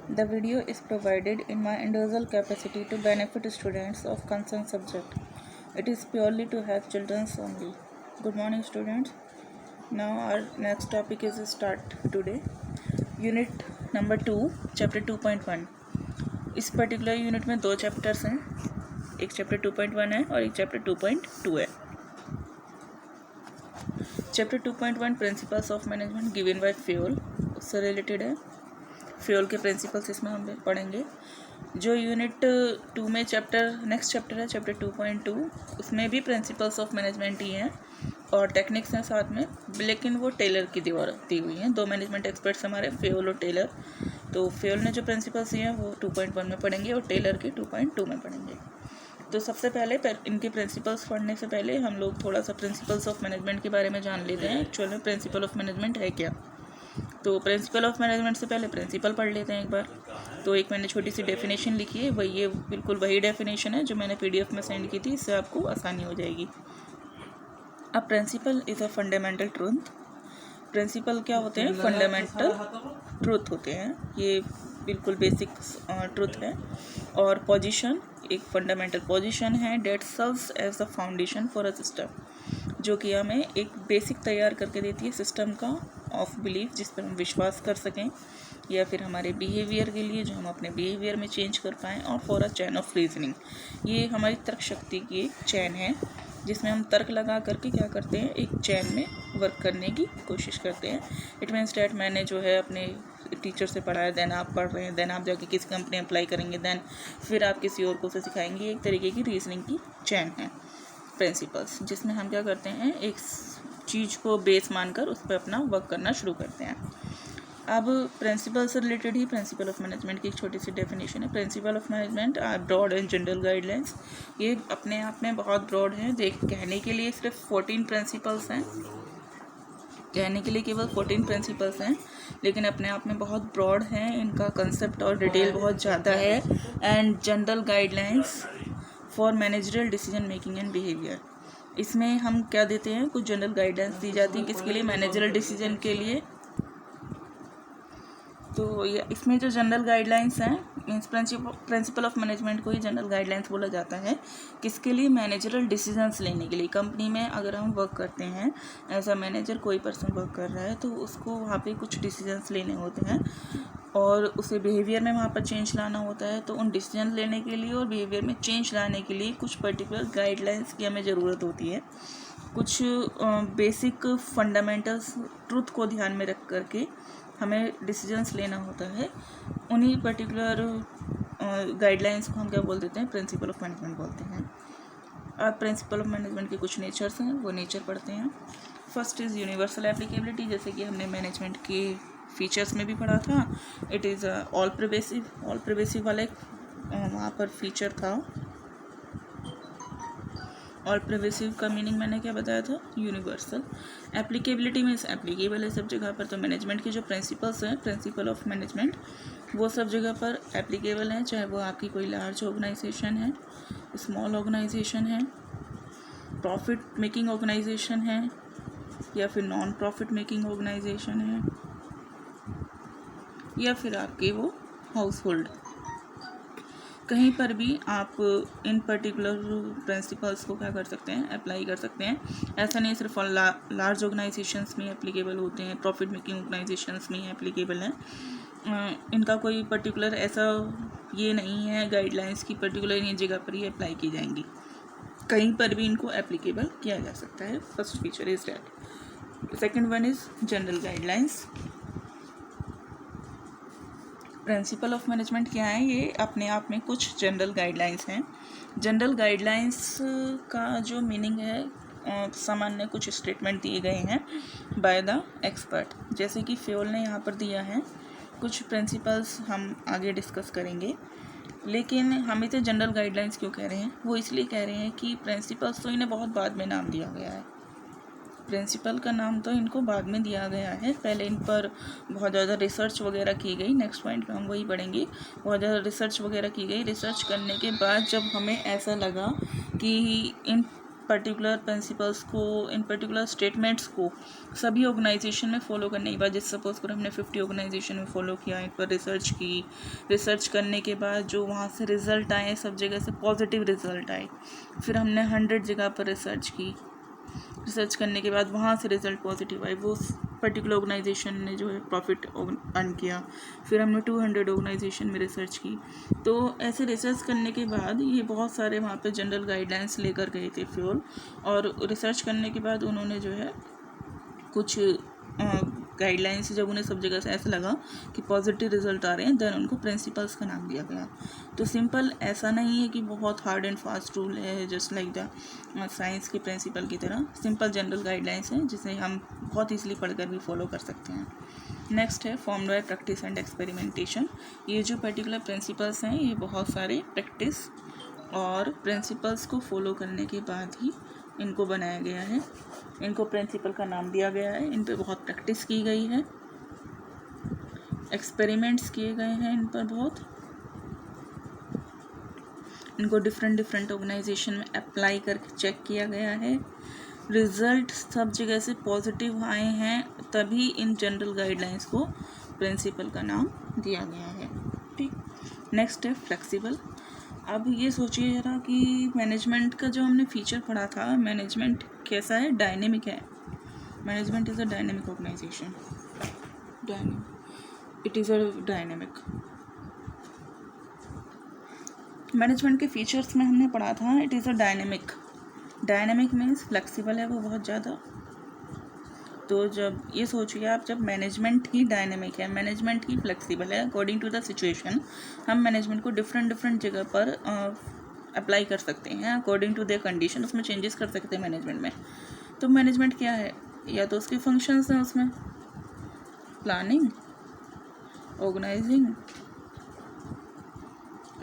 The video is provided in my individual capacity to benefit students of concerned subject. It is purely to help children only. Good morning, students. Now our next topic is start today. Unit number 2, chapter 2.1. इस particular unit में 2 chapters हैं, एक chapter 2.1 है और एक chapter 2.2 है. Chapter 2.1 principles of management given by fuel, उससे related है. फ्यूल के प्रिंसिपल्स इसमें हम पढ़ेंगे. जो यूनिट 2 में नेक्स्ट चैप्टर है चैप्टर 2.2, उसमें भी प्रिंसिपल्स ऑफ मैनेजमेंट ही हैं और टेक्निक्स हैं साथ में, लेकिन वो टेलर की दी हुई हैं. 2 मैनेजमेंट एक्सपर्ट्स हमारे, फ्यूल और टेलर. तो फ्यूल ने जो प्रिंसिपल्स दिए हैं वो 2.1 में पढ़ेंगे और टेलर के 2.2 में पढ़ेंगे. तो सबसे पहले इनके प्रिंसिपल्स पढ़ने से पहले हम लोग थोड़ा सा प्रिंसिपल्स ऑफ मैनेजमेंट के बारे में जान लेते हैं. एक्चुअल में प्रिंसिपल ऑफ मैनेजमेंट है क्या. तो प्रिंसिपल ऑफ मैनेजमेंट से पहले प्रिंसिपल पढ़ लेते हैं एक बार. तो एक मैंने छोटी सी डेफिनेशन लिखी है, वही ये बिल्कुल वही डेफिनेशन है जो मैंने पीडीएफ में सेंड की थी, इससे आपको आसानी हो जाएगी. A principle is a fundamental truth. Principle क्या होते हैं? फंडामेंटल ट्रूथ होते हैं, ये बिल्कुल बेसिक ट्रूथ है. और पोजीशन एक फंडामेंटल पोजीशन है that serves as the foundation for a system, जो कि हमें एक बेसिक तैयार करके देती है सिस्टम का ऑफ बिलीफ, जिस पर हम विश्वास कर सकें, या फिर हमारे बिहेवियर के लिए जो हम अपने बिहेवियर में चेंज कर पाएँ. और for a chain of reasoning, ये हमारी तर्क शक्ति की एक चैन है जिसमें हम तर्क लगा करके क्या करते हैं, एक चैन में वर्क करने की कोशिश करते हैं. इट मीन्स डैट मैंने जो है अपने टीचर से पढ़ा है, देन आप पढ़ रहे हैं, देन आप जाके किसी कंपनी अप्लाई करेंगे, देन फिर आप किसी और को से सिखाएंगे. एक तरीके की रीजनिंग की चैन है प्रिंसिपल्स, जिसमें हम क्या करते हैं, एक चीज़ को बेस मानकर उस पर अपना वर्क करना शुरू करते हैं. अब प्रिंसिपल से रिलेटेड ही प्रिंसिपल ऑफ मैनेजमेंट की एक छोटी सी डेफिनेशन है. Principle of management are broad and general guidelines. ये अपने आप में बहुत ब्रॉड है. कहने के लिए सिर्फ 14 प्रिंसिपल्स हैं, कहने के लिए केवल 14 प्रिंसिपल्स हैं, लेकिन अपने आप में बहुत ब्रॉड हैं. इनका कंसेप्ट और डिटेल बहुत ज़्यादा है. And general guidelines for managerial decision making and behaviour. इसमें हम क्या देते हैं, कुछ जनरल गाइडेंस दी जाती है किसके लिए, मैनेजरल डिसीजन के लिए. तो ये इसमें जो जनरल गाइडलाइंस हैं, मीन्स प्रिंसिपल ऑफ मैनेजमेंट को ही जनरल गाइडलाइंस बोला जाता है. किसके लिए, मैनेजरल डिसीजंस लेने के लिए. कंपनी में अगर हम वर्क करते हैं एज अ मैनेजर, कोई पर्सन वर्क कर रहा है तो उसको वहाँ पे कुछ डिसीजंस लेने होते हैं और उसे बिहेवियर में वहाँ पर चेंज लाना होता है. तो उन डिसीजन लेने के लिए और बिहेवियर में चेंज लाने के लिए कुछ पर्टिकुलर गाइडलाइंस की हमें ज़रूरत होती है. कुछ बेसिक फंडामेंटल्स ट्रूथ को ध्यान में रख करके हमें डिसीजंस लेना होता है. उन्हीं पर्टिकुलर गाइडलाइंस को हम क्या बोल देते हैं, प्रिंसिपल ऑफ मैनेजमेंट बोलते हैं. अब प्रिंसिपल ऑफ मैनेजमेंट के कुछ नेचर्स हैं, वो नेचर पढ़ते हैं. फर्स्ट इज़ यूनिवर्सल एप्लीकेबिलिटी, जैसे कि हमने मैनेजमेंट के फीचर्स में भी पढ़ा था. इट इज़ ऑल प्रिवेसिव वाला एक वहाँ पर फीचर था. और प्रिवेसिव का मीनिंग मैंने क्या बताया था, यूनिवर्सल. एप्लीकेबिलिटी मीन्स एप्लीकेबल है सब जगह पर. तो मैनेजमेंट के जो प्रिंसिपल्स हैं, प्रिंसिपल ऑफ मैनेजमेंट, वो सब जगह पर एप्लीकेबल हैं, चाहे वो आपकी कोई लार्ज ऑर्गेनाइजेशन है, स्मॉल ऑर्गेनाइजेशन है, प्रॉफिट मेकिंग ऑर्गेनाइजेशन है, या फिर नॉन प्रॉफिट मेकिंग ऑर्गेनाइजेशन है, या फिर आपके वो हाउस होल्ड. कहीं पर भी आप इन पर्टिकुलर प्रिंसिपल्स को क्या कर सकते हैं, अप्लाई कर सकते हैं. ऐसा नहीं सिर्फ लार्ज ऑर्गेनाइजेशंस में एप्लीकेबल होते हैं, प्रॉफिट मेकिंग ऑर्गेनाइजेशंस में एप्लीकेबल हैं. इनका कोई पर्टिकुलर ऐसा ये नहीं है गाइडलाइंस की पर्टिकुलर इन जगह पर ही अप्लाई की जाएंगी, कहीं पर भी इनको एप्लीकेबल किया जा सकता है. First feature is that. Second one is general guidelines. Principal of management क्या है, ये अपने आप में कुछ जनरल गाइडलाइंस हैं. जनरल गाइडलाइंस का जो मीनिंग है, सामान्य कुछ स्टेटमेंट दिए गए हैं बाय द एक्सपर्ट, जैसे कि फ्यूल ने यहाँ पर दिया है. कुछ प्रिंसिपल्स हम आगे डिस्कस करेंगे, लेकिन हम इसे जनरल गाइडलाइंस क्यों कह रहे हैं, वो इसलिए कह रहे हैं कि प्रिंसिपल्स तो इन्हें बहुत बाद में नाम दिया गया है. प्रिंसिपल का नाम तो इनको बाद में दिया गया है, पहले इन पर बहुत ज़्यादा रिसर्च वगैरह की गई. नेक्स्ट पॉइंट पे हम वही पढ़ेंगे. बहुत ज़्यादा रिसर्च वगैरह की गई. रिसर्च करने के बाद जब हमें ऐसा लगा कि इन पर्टिकुलर प्रिंसिपल्स को, इन पर्टिकुलर स्टेटमेंट्स को सभी ऑर्गेनाइजेशन में फॉलो करने के बाद, जैसे सपोज करो हमने 50 ऑर्गेनाइजेशन में फॉलो किया, इन पर रिसर्च की, रिसर्च करने के बाद जो वहाँ से रिज़ल्ट आए, सब जगह से पॉजिटिव रिज़ल्ट आए, फिर हमने 100 जगह पर रिसर्च की, रिसर्च करने के बाद वहाँ से रिज़ल्ट पॉजिटिव आए, वो पर्टिकुलर ऑर्गेनाइजेशन ने जो है प्रॉफिट अर्न किया, फिर हमने 200 ऑर्गेनाइजेशन में रिसर्च की। तो ऐसे रिसर्च करने के बाद ये बहुत सारे वहाँ पे जनरल गाइडलाइंस लेकर गए थे फ्यूल, और रिसर्च करने के बाद उन्होंने जो है कुछ गाइडलाइंस, जब उन्हें सब जगह से ऐसा लगा कि पॉजिटिव रिजल्ट आ रहे हैं, देन उनको प्रिंसिपल्स का नाम दिया गया। तो सिंपल ऐसा नहीं है कि बहुत हार्ड एंड फास्ट रूल है, जस्ट लाइक द साइंस के प्रिंसिपल की तरह। सिंपल जनरल गाइडलाइंस हैं जिसे हम बहुत ईजिली पढ़कर भी फॉलो कर सकते हैं। नेक्स्ट है formed by practice and experimentation. ये जो पर्टिकुलर प्रिंसिपल्स हैं ये बहुत सारे प्रैक्टिस और प्रिंसिपल्स को फॉलो करने के बाद ही इनको बनाया गया है, इनको प्रिंसिपल का नाम दिया गया है। इन पे बहुत प्रैक्टिस की गई है, एक्सपेरिमेंट्स किए गए हैं इन पर बहुत, इनको डिफरेंट ऑर्गेनाइजेशन में अप्लाई करके चेक किया गया है, रिजल्ट सब जगह से पॉजिटिव आए हैं, तभी इन जनरल गाइडलाइंस को प्रिंसिपल का नाम दिया गया है। ठीक, नेक्स्ट है फ्लेक्सिबल। अब ये सोचिए जरा कि मैनेजमेंट का जो हमने फीचर पढ़ा था, मैनेजमेंट कैसा है, डायनेमिक है। Management is a dynamic organization, it is a dynamic. Management के फीचर्स में हमने पढ़ा था it is a dynamic. Dynamic means flexible है वो बहुत ज़्यादा। तो जब ये सोचिए आप, जब मैनेजमेंट ही डायनेमिक है, मैनेजमेंट ही फ्लेक्सिबल है, अकॉर्डिंग टू द सिचुएशन हम मैनेजमेंट को डिफरेंट जगह पर अप्लाई कर सकते हैं, अकॉर्डिंग टू द कंडीशन उसमें चेंजेस कर सकते हैं मैनेजमेंट में। तो मैनेजमेंट क्या है, या तो उसके फंक्शंस हैं, उसमें planning, organizing,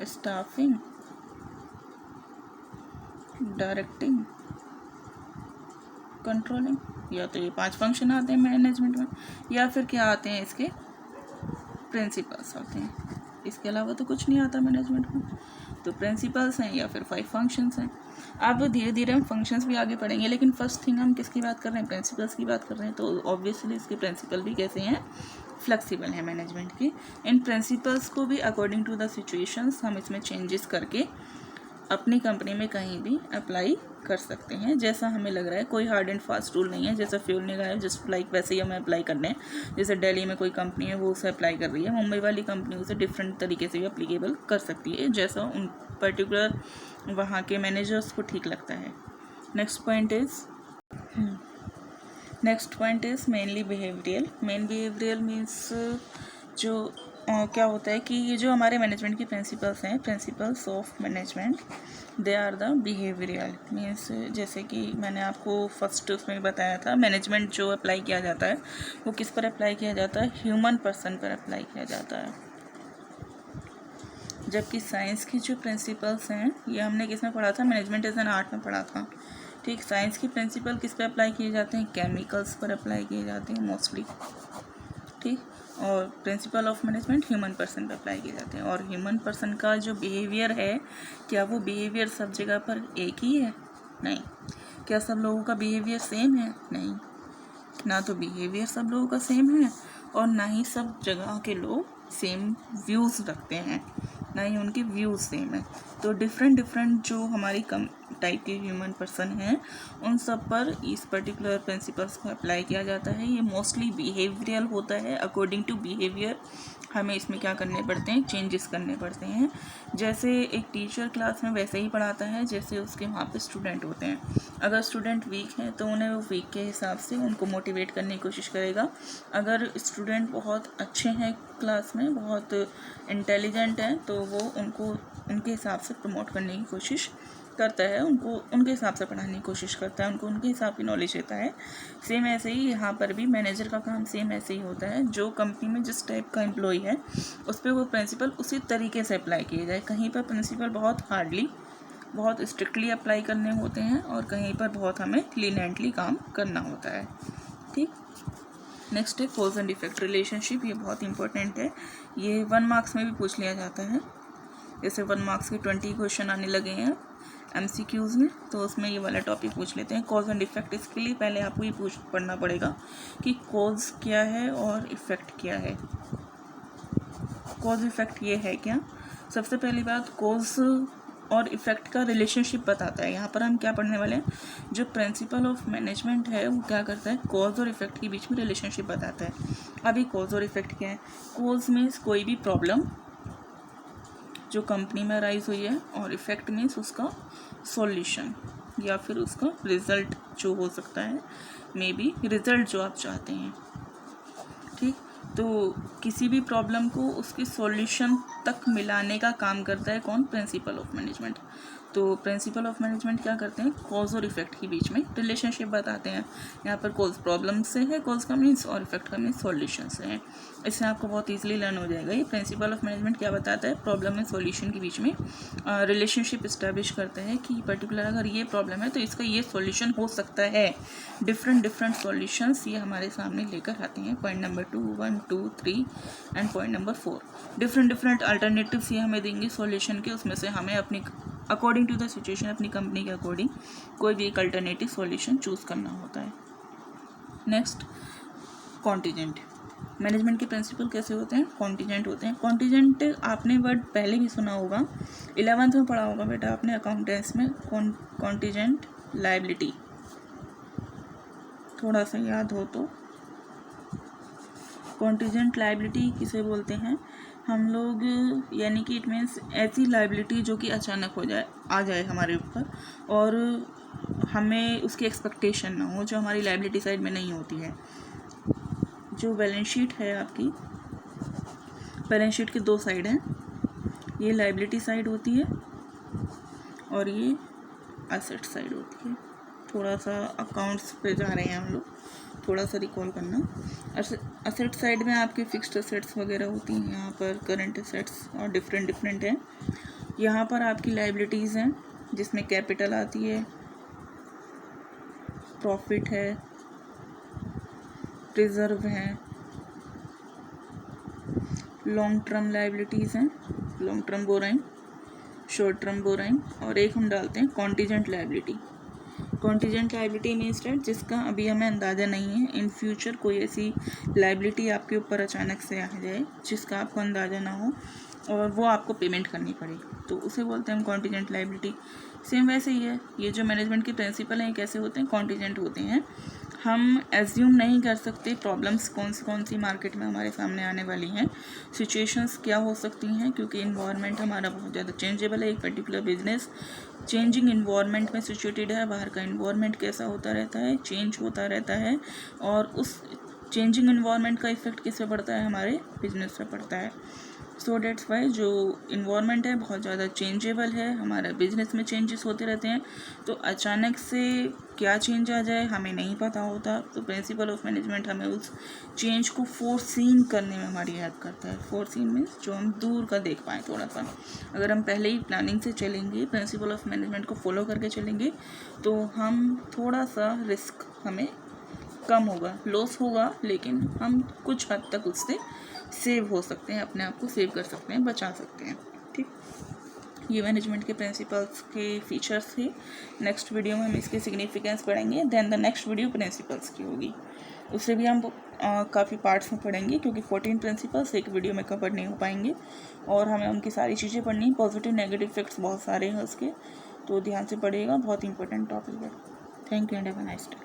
staffing, directing, controlling, या तो ये 5 फंक्शन आते हैं मैनेजमेंट में, या फिर क्या आते हैं इसके प्रिंसिपल्स आते हैं, इसके अलावा तो कुछ नहीं आता मैनेजमेंट में। तो प्रिंसिपल्स हैं या फिर 5 फंक्शंस हैं। अब धीरे धीरे हम फंक्शंस भी आगे पढ़ेंगे, लेकिन फर्स्ट थिंग हम किसकी बात कर रहे हैं, प्रिंसिपल्स की बात कर रहे हैं। तो ऑब्वियसली इसके प्रिंसिपल भी कैसे हैं, फ्लेक्सिबल है मैनेजमेंट की। इन प्रिंसिपल्स को भी अकॉर्डिंग टू द सिचुएशंस हम इसमें चेंजेस करके अपनी कंपनी में कहीं भी अप्लाई कर सकते हैं, जैसा हमें लग रहा है। कोई हार्ड एंड फास्ट रूल नहीं है, जैसा फ्यूल ने कहा है जस्ट लाइक वैसे ही हमें अप्लाई करने हैं। जैसे दिल्ली में कोई कंपनी है वो उसे अप्लाई कर रही है, मुंबई वाली कंपनी उसे डिफरेंट तरीके से भी अप्लीकेबल कर सकती है, जैसा उन पर्टिकुलर वहाँ के मैनेजर्स को ठीक लगता है। Next point is mainly behavioural. Main behavioural means जो क्या होता है कि ये जो हमारे मैनेजमेंट की प्रिंसिपल्स हैं, principles of management, they are the behavioural means, जैसे कि मैंने आपको फर्स्ट उसमें बताया था, मैनेजमेंट जो अप्लाई किया जाता है वो किस पर अप्लाई किया जाता है, ह्यूमन पर्सन पर अप्लाई किया जाता है। जबकि साइंस की जो प्रिंसिपल्स हैं ये हमने किस में पढ़ा था, मैनेजमेंट एज एन आर्ट में पढ़ा था। ठीक, साइंस की प्रिंसिपल किस पे अप्लाई किए जाते हैं, केमिकल्स पर अप्लाई किए जाते हैं मोस्टली। ठीक, और principal of management human person पे अप्लाई किए जाते हैं। और ह्यूमन पर्सन का जो बिहेवियर है, क्या वो बिहेवियर सब जगह पर एक ही है, नहीं। क्या सब लोगों का बिहेवियर सेम है, नहीं। ना तो बिहेवियर सब लोगों का सेम है और ना ही सब जगह के लोग सेम व्यूज़ रखते हैं, ना ही उनके व्यूज़ सेम है। तो डिफरेंट जो हमारी टाइप के ह्यूमन पर्सन हैं उन सब पर इस पर्टिकुलर प्रिंसिपल्स को अप्लाई किया जाता है। ये मोस्टली बिहेवियरल होता है। अकॉर्डिंग टू बिहेवियर हमें इसमें क्या करने पड़ते हैं, चेंजेस करने पड़ते हैं। जैसे एक टीचर क्लास में वैसे ही पढ़ाता है जैसे उसके वहाँ पे स्टूडेंट होते हैं। अगर स्टूडेंट वीक हैं तो उन्हें वो वीक के हिसाब से उनको मोटिवेट करने की कोशिश करेगा। अगर स्टूडेंट बहुत अच्छे हैं क्लास में, बहुत इंटेलिजेंट हैं, तो वो उनको उनके हिसाब से प्रमोट करने की कोशिश करता है, उनको उनके हिसाब से पढ़ाने की कोशिश करता है, उनको उनके हिसाब की नॉलेज देता है। सेम ऐसे ही यहाँ पर भी मैनेजर का काम सेम ऐसे ही होता है। जो कंपनी में जिस टाइप का एम्प्लॉय है उस पर वो प्रिंसिपल उसी तरीके से अप्लाई किए जाए। कहीं पर प्रिंसिपल बहुत हार्डली, बहुत स्ट्रिक्टली अप्लाई करने होते हैं और कहीं पर बहुत हमें लीनिएंटली काम करना होता है। ठीक, नेक्स्ट है कॉज एंड इफेक्ट रिलेशनशिप। ये बहुत इंपॉर्टेंट है, ये 1 मार्क्स में भी पूछ लिया जाता है। जैसे 1 मार्क्स के 20 क्वेश्चन आने लगे हैं। MCQs में, तो उसमें ये वाला टॉपिक पूछ लेते हैं कॉज एंड इफेक्ट। इसके लिए पहले आपको ये पढ़ना पड़ेगा कि कॉज क्या है और इफेक्ट क्या है। कॉज इफेक्ट ये है क्या। सबसे पहली बात, कॉज और इफेक्ट का रिलेशनशिप बताता है। यहाँ पर हम क्या पढ़ने वाले हैं, जो प्रिंसिपल ऑफ मैनेजमेंट है वो क्या करता है, कॉज और इफेक्ट के बीच में रिलेशनशिप बताता है। अभी कॉज और इफेक्ट क्या है। कॉज मीन्स कोई भी प्रॉब्लम जो कंपनी में राइज हुई है, और इफेक्ट मीन्स उसका सॉल्यूशन या फिर उसका रिजल्ट जो हो सकता है, मे बी रिजल्ट जो आप चाहते हैं। ठीक, तो किसी भी प्रॉब्लम को उसके सॉल्यूशन तक मिलाने का काम करता है कौन, प्रिंसिपल ऑफ मैनेजमेंट। तो प्रिंसिपल ऑफ मैनेजमेंट क्या करते हैं, कॉज और इफेक्ट के बीच में रिलेशनशिप बताते हैं। यहाँ पर कॉज प्रॉब्लम से है, कॉज का मीन्स, और इफेक्ट का मीन्स सॉल्यूशन से है। इससे आपको बहुत इजीली लर्न हो जाएगा। ये प्रिंसिपल ऑफ मैनेजमेंट क्या बताता है, प्रॉब्लम एंड सॉल्यूशन के बीच में रिलेशनशिप इस्टेब्लिश करता है कि पर्टिकुलर अगर ये प्रॉब्लम है तो इसका ये सॉल्यूशन हो सकता है। डिफरेंट सॉल्यूशंस ये हमारे सामने लेकर आते हैं। Point number 2, 1, 2, 3 and point number 4, different alternatives ये हमें देंगे सॉल्यूशन के। उसमें से हमें अपनी अकॉर्डिंग टू द सिचुएशन, अपनी कंपनी के अकॉर्डिंग कोई भी एक अल्टरनेटिव सॉल्यूशन चूज़ करना होता है। Next, contingent. मैनेजमेंट के प्रिंसिपल कैसे होते हैं, कॉन्टीजेंट होते हैं। कॉन्टीजेंट आपने वर्ड पहले भी सुना होगा, 11th में पढ़ा होगा बेटा आपने अकाउंटेंट्स में, कॉन्टीजेंट लायबिलिटी, थोड़ा सा याद हो तो। कॉन्टीजेंट लायबिलिटी किसे बोलते हैं हम लोग, यानी कि इट मीन्स ऐसी लायबिलिटी जो कि अचानक आ जाए हमारे ऊपर, और हमें उसकी एक्सपेक्टेशन ना हो, जो हमारी लायबिलिटी साइड में नहीं होती है। जो बैलेंस शीट है आपकी, बैलेंस शीट के 2 साइड हैं, ये लायबिलिटी साइड होती है और ये एसेट साइड होती है। थोड़ा सा अकाउंट्स पे जा रहे हैं हम लोग, थोड़ा सा रिकॉल करना। एसेट साइड में आपके फिक्स्ड एसेट्स वगैरह होती हैं, यहाँ पर करंट एसेट्स और डिफरेंट हैं। यहाँ पर आपकी लायबिलिटीज़ हैं जिसमें कैपिटल आती है, प्रॉफिट है, रिजर्व है, लॉन्ग टर्म लायबिलिटीज़ हैं, long term borrowing, short term borrowing, और एक हम डालते हैं contingent liability. Contingent liability means debt जिसका अभी हमें अंदाज़ा नहीं है, इन फ्यूचर कोई ऐसी लायबिलिटी आपके ऊपर अचानक से आ जाए जिसका आपको अंदाज़ा ना हो और वो आपको पेमेंट करनी पड़े, तो उसे बोलते हैं हम कॉन्टीजेंट लायबिलिटी। सेम वैसे ही है, ये जो मैनेजमेंट के प्रिंसिपल हैं कैसे होते हैं, कॉन्टीजेंट होते हैं। हम एज्यूम नहीं कर सकते प्रॉब्लम्स कौन सी मार्केट में हमारे सामने आने वाली हैं, सिचुएशंस क्या हो सकती हैं, क्योंकि इन्वायरमेंट हमारा बहुत ज़्यादा चेंजेबल है। एक पर्टिकुलर बिजनेस चेंजिंग इन्वायरमेंट में सिचुएटेड है, बाहर का इन्वायरमेंट कैसा होता रहता है, चेंज होता रहता है, और उस चेंजिंग इन्वायरमेंट का इफेक्ट किस पे पड़ता है, हमारे बिजनेस पे पड़ता है। सो डेट्स वाई जो इन्वायरमेंट है बहुत ज़्यादा चेंजेबल है, हमारा बिजनेस में चेंजेस होते रहते हैं, तो अचानक से क्या चेंज आ जाए हमें नहीं पता होता। तो प्रिंसिपल ऑफ मैनेजमेंट हमें उस चेंज को फोरसीन करने में हमारी हेल्प करता है। फोरसीन मीन्स जो हम दूर का देख पाएँ थोड़ा सा। अगर हम पहले ही प्लानिंग से चलेंगे, प्रिंसिपल ऑफ मैनेजमेंट को फॉलो करके चलेंगे, तो हम थोड़ा सा रिस्क हमें कम होगा, लॉस होगा, लेकिन हम कुछ हद तक उससे सेव हो सकते हैं, अपने आप को सेव कर सकते हैं, बचा सकते हैं। ठीक, ये मैनेजमेंट के प्रिंसिपल्स के फीचर्स थे। नेक्स्ट वीडियो में हम इसके सिग्निफिकेंस पढ़ेंगे, then the next video principles की होगी, उससे भी हम काफ़ी पार्ट्स में पढ़ेंगे, क्योंकि 14 प्रिंसिपल्स एक वीडियो में कवर नहीं हो पाएंगे और हमें उनकी सारी चीज़ें पढ़नी, पॉजिटिव नेगेटिव इफेक्ट्स बहुत सारे हैं उसके, तो ध्यान से पढ़िएगा, बहुत इंपॉर्टेंट टॉपिक है। Thank you and have a nice day.